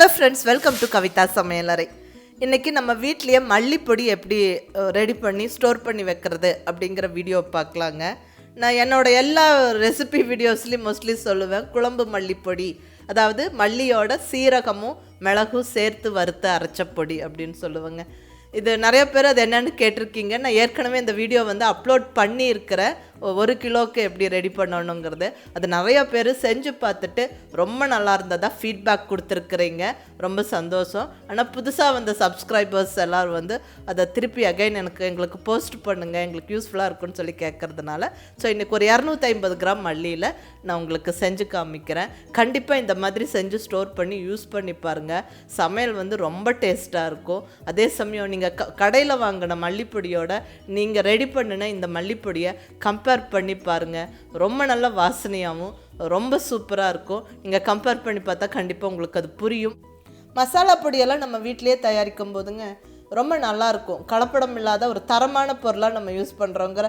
Hello friends, welcome to கவிதாசமையலறை. இன்றைக்கி நம்ம வீட்லேயே மல்லிப்பொடி எப்படி ரெடி பண்ணி ஸ்டோர் பண்ணி வைக்கிறது அப்படிங்கிற வீடியோ பார்க்கலாங்க. நான் என்னோடய எல்லா ரெசிபி வீடியோஸ்லேயும் மோஸ்ட்லி சொல்லுவேன் குழம்பு மல்லிப்பொடி, அதாவது மல்லியோட சீரகமும் மிளகும் சேர்த்து வறுத்து அரைச்ச பொடி அப்படின்னு சொல்லுவேங்க. இது நிறைய பேர் அது என்னென்னு கேட்டிருக்கீங்க. நான் ஏற்கனவே இந்த வீடியோ அப்லோட் பண்ணியிருக்கிறேன், 1 கிலோவுக்கு எப்படி ரெடி பண்ணணுங்கிறது. அது நிறைய பேர் செஞ்சு பார்த்துட்டு ரொம்ப நல்லா இருந்ததா ஃபீட்பேக் கொடுத்துருக்குறீங்க, ரொம்ப சந்தோஷம். ஆனால் புதுசாக வந்த சப்ஸ்கிரைபர்ஸ் எல்லோரும் அதை திருப்பி அகைன் எங்களுக்கு போஸ்ட் பண்ணுங்கள், எங்களுக்கு யூஸ்ஃபுல்லாக இருக்குன்னு சொல்லி கேட்குறதுனால ஸோ இன்றைக்கி ஒரு 250 கிராம் மல்லியில் நான் உங்களுக்கு செஞ்சு காமிக்கிறேன். கண்டிப்பாக இந்த மாதிரி செஞ்சு ஸ்டோர் பண்ணி யூஸ் பண்ணி பாருங்கள். சமையல் ரொம்ப டேஸ்ட்டாக இருக்கும். அதே சமயம் நீங்கள் கடையில் வாங்கின மல்லிப்பொடியோட நீங்கள் ரெடி பண்ணின இந்த மல்லிப்பொடியை கம்பேர் பண்ணி பாருங்கள். ரொம்ப நல்ல வாசனையாகவும் ரொம்ப சூப்பராக இருக்கும். நீங்கள் கம்பேர் பண்ணி பார்த்தா கண்டிப்பாக உங்களுக்கு அது புரியும். மசாலா பொடியெல்லாம் நம்ம வீட்டிலேயே தயாரிக்கும் போதுங்க ரொம்ப நல்லாயிருக்கும். கலப்படம் இல்லாத ஒரு தரமான பொருளாக நம்ம யூஸ் பண்ணுறோங்கிற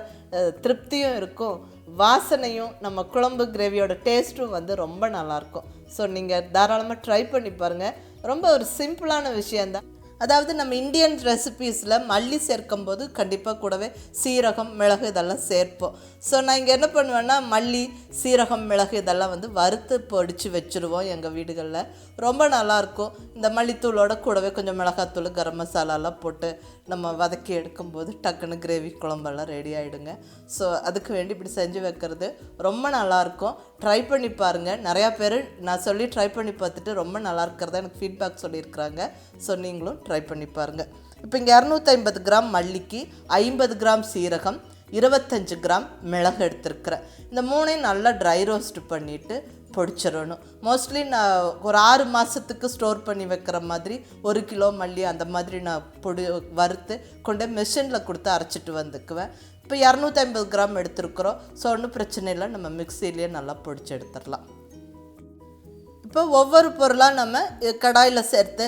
திருப்தியும் இருக்கும், வாசனையும் நம்ம குழம்பு கிரேவியோட டேஸ்ட்டும் ரொம்ப நல்லாயிருக்கும். ஸோ நீங்கள் தாராளமாக ட்ரை பண்ணி பாருங்கள். ரொம்ப ஒரு சிம்பிளான விஷயந்தான். அதாவது நம்ம இந்தியன் ரெசிபீஸில் மல்லி சேர்க்கும் போது கண்டிப்பாக கூடவே சீரகம் மிளகு இதெல்லாம் சேர்ப்போம். ஸோ நான் இங்கே என்ன பண்ணுவேன்னா மல்லி சீரகம் மிளகு இதெல்லாம் வறுத்து பொடிச்சு வச்சுருவோம் எங்கள் வீடுகளில். ரொம்ப நல்லாயிருக்கும். இந்த மல்லித்தூளோட கூடவே கொஞ்சம் மிளகாத்தூள் கரம் மசாலாலாம் போட்டு நம்ம வதக்கி எடுக்கும்போது டக்குன்னு கிரேவி குழம்பெல்லாம் ரெடி ஆகிடுங்க. ஸோ அதுக்கு வேண்டி இப்படி செஞ்சு வைக்கிறது ரொம்ப நல்லாயிருக்கும். ட்ரை பண்ணி பாருங்கள். நிறையா பேர் நான் சொல்லி ட்ரை பண்ணி பார்த்துட்டு ரொம்ப நல்லா இருக்கிறதா எனக்கு ஃபீட்பேக் சொல்லியிருக்கிறாங்க. ஸோ நீங்களும் ட்ரை பண்ணி பாருங்கள். இப்போ இங்கே 250 கிராம் மல்லிக்கு 50 கிராம் சீரகம், 25 கிராம் மிளகு எடுத்துருக்கிறேன். இந்த மூணையும் நல்லா ட்ரை ரோஸ்ட் பண்ணிவிட்டு பொடிச்சிடணும். மோஸ்ட்லி நான் ஒரு 6 மாதத்துக்கு ஸ்டோர் பண்ணி வைக்கிற மாதிரி 1 கிலோ மல்லி அந்த மாதிரி நான் வறுத்து கொண்டு மிஷினில் கொடுத்து அரைச்சிட்டு வந்துக்குவேன். இப்போ 250 கிராம் எடுத்துருக்குறோம். ஸோ ஒன்றும் பிரச்சனை இல்லை, நம்ம மிக்சிலேயே நல்லா பொடிச்சு எடுத்துடலாம். இப்போ ஒவ்வொரு பொருளாக நம்ம கடாயில் சேர்த்து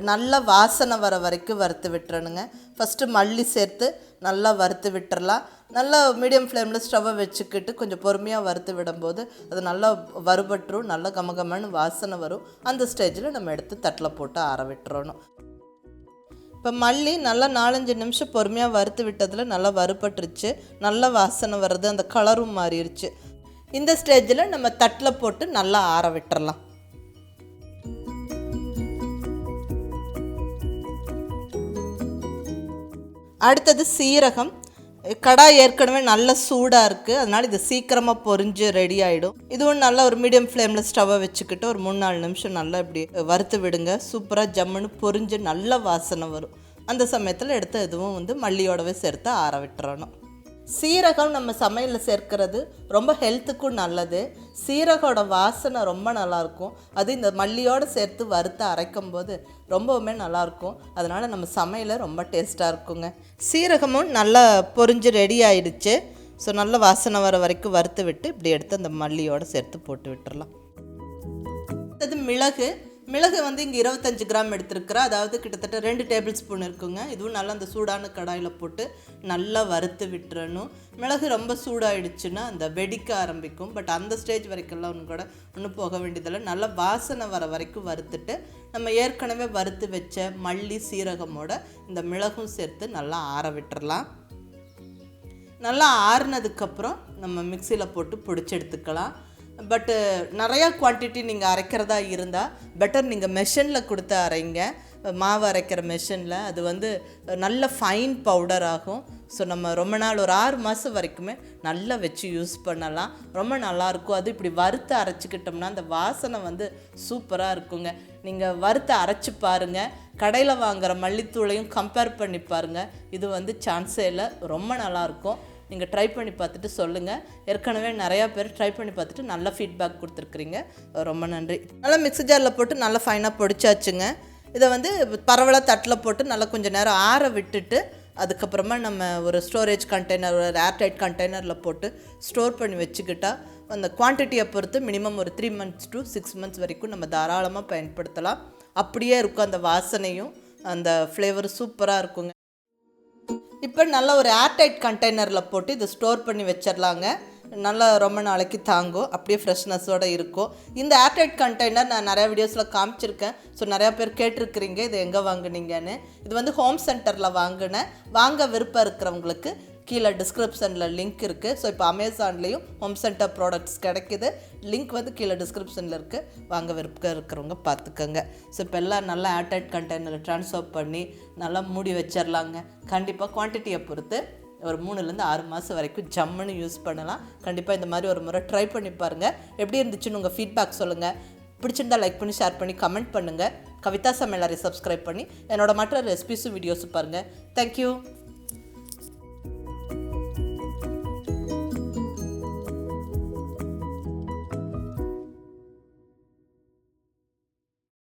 நல்லா வாசனை வர வரைக்கும் வறுத்து விட்டுறணுங்க. ஃபஸ்ட்டு மல்லி சேர்த்து நல்லா வறுத்து விட்டுறலாம். நல்லா மீடியம் ஃப்ளேமில் ஸ்டவ்வை வச்சுக்கிட்டு கொஞ்சம் பொறுமையாக வறுத்து விடும்போது அது நல்லா வறுபட்டுரும், நல்லா கமகமன்னு வாசனை வரும். அந்த ஸ்டேஜில் நம்ம எடுத்து தட்டில் போட்டு ஆற விட்டுறணும். இப்போ மல்லி நல்லா 4-5 நிமிஷம் பொறுமையாக வறுத்து விட்டதில் நல்லா வறுபட்டுருச்சு, நல்லா வாசனை வருது, அந்த கலரும் மாறிடுச்சு. இந்த ஸ்டேஜில் நம்ம தட்டில் போட்டு நல்லா ஆற விட்டுறலாம். அடுத்தது சீரகம். கடாய் ஏற்கனவே நல்ல சூடாக இருக்குது, அதனால் இது சீக்கிரமாக பொரிஞ்சு ரெடி ஆகிடும். இதுவும் நல்லா ஒரு மீடியம் ஃப்ளேமில் ஸ்டவ்வை வச்சுக்கிட்டு ஒரு 3-4 நிமிஷம் நல்லா இப்படி வறுத்து விடுங்க. சூப்பராக ஜம்முன்னு பொரிஞ்சு நல்ல வாசனை வரும். அந்த சமயத்தில் எடுத்து இதுவும் மல்லியோடவே சேர்த்து ஆற விட்டுறணும். சீரகம் நம்ம சமையலில் சேர்க்கிறது ரொம்ப ஹெல்த்துக்கும் நல்லது. சீரகோட வாசனை ரொம்ப நல்லாயிருக்கும். அது இந்த மல்லியோடு சேர்த்து வறுத்து அரைக்கும் போது ரொம்பவுமே நல்லாயிருக்கும். அதனால் நம்ம சமையலில் ரொம்ப டேஸ்ட்டாக இருக்குங்க. சீரகமும் நல்லா பொரிஞ்சு ரெடி ஆகிடுச்சு. ஸோ நல்ல வாசனை வர வரைக்கும் வறுத்து விட்டு இப்படி எடுத்து அந்த மல்லியோடு சேர்த்து போட்டு விட்டுறலாம். அது மிளகு. மிளகு இங்கே 25 கிராம் எடுத்துருக்குறேன், அதாவது கிட்டத்தட்ட 2 டேபிள் ஸ்பூன் இருக்குங்க. இதுவும் நல்லா அந்த சூடான கடாயில் போட்டு நல்லா வறுத்து விட்டுறணும். மிளகு ரொம்ப சூடாகிடுச்சுன்னா அந்த வெடிக்க ஆரம்பிக்கும். பட் அந்த ஸ்டேஜ் வரைக்கும்லாம் ஒன்றும் போக வேண்டியதில்லை. நல்லா வாசனை வர வரைக்கும் வறுத்துட்டு நம்ம ஏற்கனவே வறுத்து வச்ச மல்லி சீரகமோட இந்த மிளகும் சேர்த்து நல்லா ஆற விட்டுறலாம். நல்லா ஆறுனதுக்கப்புறம் நம்ம மிக்சியில் போட்டு பொடிச்சு எடுத்துக்கலாம். பட்டு நிறையா குவான்டிட்டி நீங்கள் அரைக்கிறதா இருந்தால் பெட்டர் நீங்கள் மெஷினில் கொடுத்து அரைங்க. மாவு அரைக்கிற மெஷினில் அது நல்ல ஃபைன் பவுடர் ஆகும். ஸோ நம்ம ரொம்ப நாள் ஒரு 6 மாதம் வரைக்குமே நல்லா வச்சு யூஸ் பண்ணலாம். ரொம்ப நல்லாயிருக்கும். அது இப்படி வறுத்து அரைச்சிக்கிட்டோம்னா அந்த வாசனை சூப்பராக இருக்குங்க. நீங்கள் வறுத்து அரைச்சி பாருங்கள். கடையில் வாங்குகிற மல்லித்தூளையும் கம்பேர் பண்ணி பாருங்கள். இது சான்ஸே இல்லை, ரொம்ப நல்லாயிருக்கும். நீங்கள் ட்ரை பண்ணி பார்த்துட்டு சொல்லுங்கள். ஏற்கனவே நிறையா பேர் ட்ரை பண்ணி பார்த்துட்டு நல்ல ஃபீட்பேக் கொடுத்துருக்குறீங்க, ரொம்ப நன்றி. நல்லா மிக்ஸி ஜாரில் போட்டு நல்லா ஃபைனாக பொடிச்சாச்சுங்க. இதை பரவலாக தட்டில் போட்டு நல்லா கொஞ்சம் நேரம் ஆற விட்டுட்டு அதுக்கப்புறமா நம்ம ஒரு ஸ்டோரேஜ் கண்டெய்னர், ஒரு ஏர்டைட் கண்டெய்னரில் போட்டு ஸ்டோர் பண்ணி வச்சுக்கிட்டால் அந்த குவான்டிட்டியை பொறுத்து மினிமம் ஒரு 3 months to 6 months வரைக்கும் நம்ம தாராளமாக பயன்படுத்தலாம். அப்படியே இருக்கும் அந்த வாசனையும் அந்த ஃப்ளேவர் சூப்பராக இருக்குங்க. இப்போ நல்ல ஒரு ஏர்டைட் கண்டெய்னரில் போட்டு இதை ஸ்டோர் பண்ணி வச்சிடலாங்க. நல்லா ரொம்ப நாளைக்கு தாங்கும், அப்படியே ஃப்ரெஷ்னஸோடு இருக்கும். இந்த ஏர்டைட் கண்டெய்னர் நான் நிறையா வீடியோஸில் காமிச்சிருக்கேன். ஸோ நிறையா பேர் கேட்டிருக்கிறீங்க இது எங்கே வாங்குனீங்கன்னு. இது வந்து ஹோம் சென்டரில் வாங்கினேன். வாங்க விருப்பம் இருக்கிறவங்களுக்கு கீழே டிஸ்கிரிப்ஷனில் லிங்க் இருக்குது. ஸோ இப்போ அமேசான்லேயும் ஹோம் சென்டர் ப்ராடக்ட்ஸ் கிடைக்குது. லிங்க் வந்து கீழே டிஸ்கிரிப்ஷனில் இருக்குது. வாங்க விருப்பம் இருக்கிறவங்க பார்த்துக்கோங்க. ஸோ இப்போ எல்லாம் நல்லா ஏர்டைட் கண்டெய்னரில் ட்ரான்ஸ்ஃபர் பண்ணி நல்லா மூடி வச்சிடலாங்க. கண்டிப்பாக குவான்டிட்டியை பொறுத்து ஒரு 3லேருந்து 6 மாதம் வரைக்கும் ஜம்முன்னு யூஸ் பண்ணலாம். கண்டிப்பாக இந்த மாதிரி ஒரு முறை ட்ரை பண்ணி பாருங்கள். எப்படி இருந்துச்சுன்னு உங்கள் ஃபீட்பேக் சொல்லுங்கள். பிடிச்சிருந்தால் லைக் பண்ணி ஷேர் பண்ணி கமெண்ட் பண்ணுங்கள். கவிதா சமையலறை சப்ஸ்கிரைப் பண்ணி என்னோட மற்ற ரெசிபிஸும் வீடியோஸும் பாருங்கள். தேங்க்யூ.